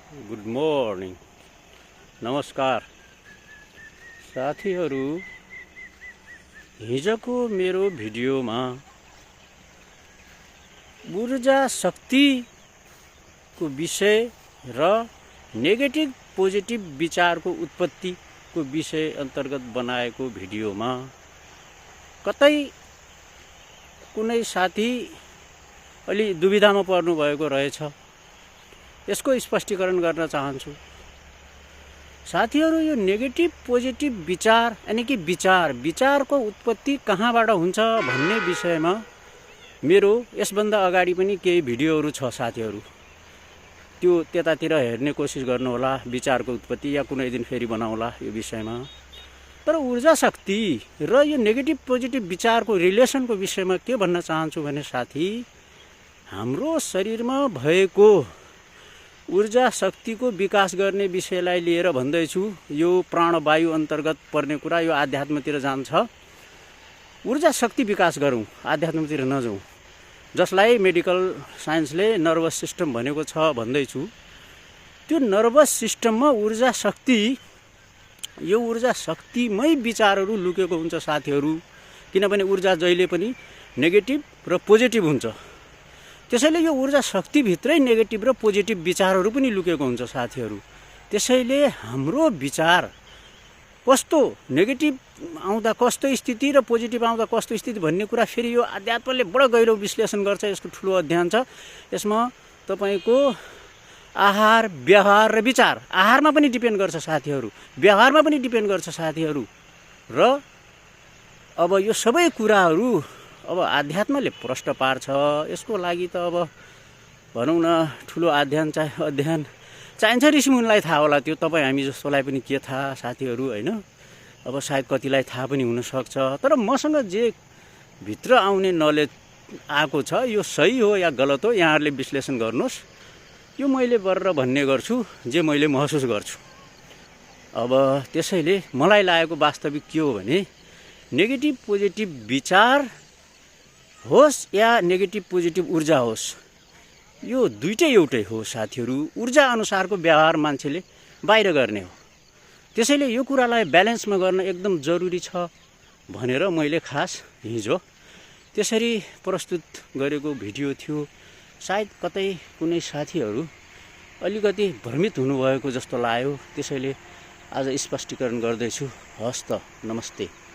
Good morning, नमस्कार साथीहरू। हिजोको मेरो भिडियोमा ऊर्जा शक्तिको विषय र नेगेटिभ पोजिटिभ विचारको उत्पत्तिको विषय अन्तर्गत बनाएको भिडियोमा कतै कुनै साथी अलि दुविधामा पर्नु भएको रहेछ। यसको स्पष्टीकरण गर्न चाहन्छु। साथीहरू, यो नेगेटिभ पोजिटिभ विचार यानि कि विचारको उत्पत्ति कहाँबाट हुन्छ भन्ने विषयमा मेरो यसभन्दा अगाडि पनि केही भिडियोहरू छ साथीहरू। त्यो त्यतातिर हेर्ने कोसिस गर्नुहोला। विचारको उत्पत्ति या कुनै दिन फेरि बनाउला यो विषयमा। तर ऊर्जा शक्ति र यो नेगेटिभ पोजिटिभ विचारको रिलेसनको विषयमा के भन्न चाहन्छु भने साथी, हाम्रो शरीरमा भएको ऊर्जा शक्तिको विकास गर्ने विषयलाई लिएर भन्दैछु। यो प्राणवायु अन्तर्गत पर्ने कुरा, यो आध्यात्मतिर जान्छ। ऊर्जा शक्ति विकास गरौँ, आध्यात्मतिर नजाउँ, जसलाई मेडिकल साइन्सले नर्भस सिस्टम भनेको छ भन्दैछु। त्यो नर्भस सिस्टममा ऊर्जा शक्ति, यो ऊर्जा शक्तिमै विचारहरू लुकेको हुन्छ साथीहरू। किनभने ऊर्जा जहिले पनि नेगेटिभ र पोजिटिभ हुन्छ। त्यसैले यो ऊर्जा शक्तिभित्रै नेगेटिभ र पोजिटिभ विचारहरू पनि लुकेको हुन्छ साथीहरू। त्यसैले हाम्रो विचार कस्तो, नेगेटिभ आउँदा कस्तो स्थिति र पोजिटिभ आउँदा कस्तो स्थिति भन्ने कुरा फेरि यो अध्यात्मले बडो गहिरो विश्लेषण गर्छ। यसको ठुलो अध्ययन छ। यसमा तपाईँको आहार, व्यवहार र विचार, आहारमा पनि डिपेन्ड गर्छ साथीहरू, व्यवहारमा पनि डिपेन्ड गर्छ साथीहरू। र अब यो सबै कुराहरू अब आध्यात्मले प्रश्न पार्छ। यसको लागि त अब भनौँ न ठुलो अध्ययन चाहिन्छ। ऋषिमुनिलाई थाहा होला, त्यो तपाईँ हामी जस्तोलाई पनि के थाहा साथीहरू, होइन? अब सायद कतिलाई थाहा पनि हुनसक्छ। तर मसँग जे भित्र आउने नलेज आएको छ, यो सही हो या गलत हो यहाँहरूले विश्लेषण गर्नुहोस्। यो मैले गरेर भन्ने गर्छु जे मैले महसुस गर्छु। अब त्यसैले मलाई लागेको वास्तविक के हो भने, नेगेटिभ पोजिटिभ विचार होस् या नेगेटिभ पोजिटिभ ऊर्जा होस्, यो दुइटै एउटै हो साथीहरू। ऊर्जा अनुसारको व्यवहार मान्छेले बाहिर गर्ने हो। त्यसैले यो कुरालाई ब्यालेन्समा गर्न एकदम जरुरी छ भनेर मैले खास हिजो त्यसरी प्रस्तुत गरेको भिडियो थियो। सायद कतै कुनै साथीहरू अलिकति भ्रमित हुनुभएको जस्तो लाग्यो। त्यसैले आज स्पष्टीकरण गर्दैछु। हस्त, नमस्ते।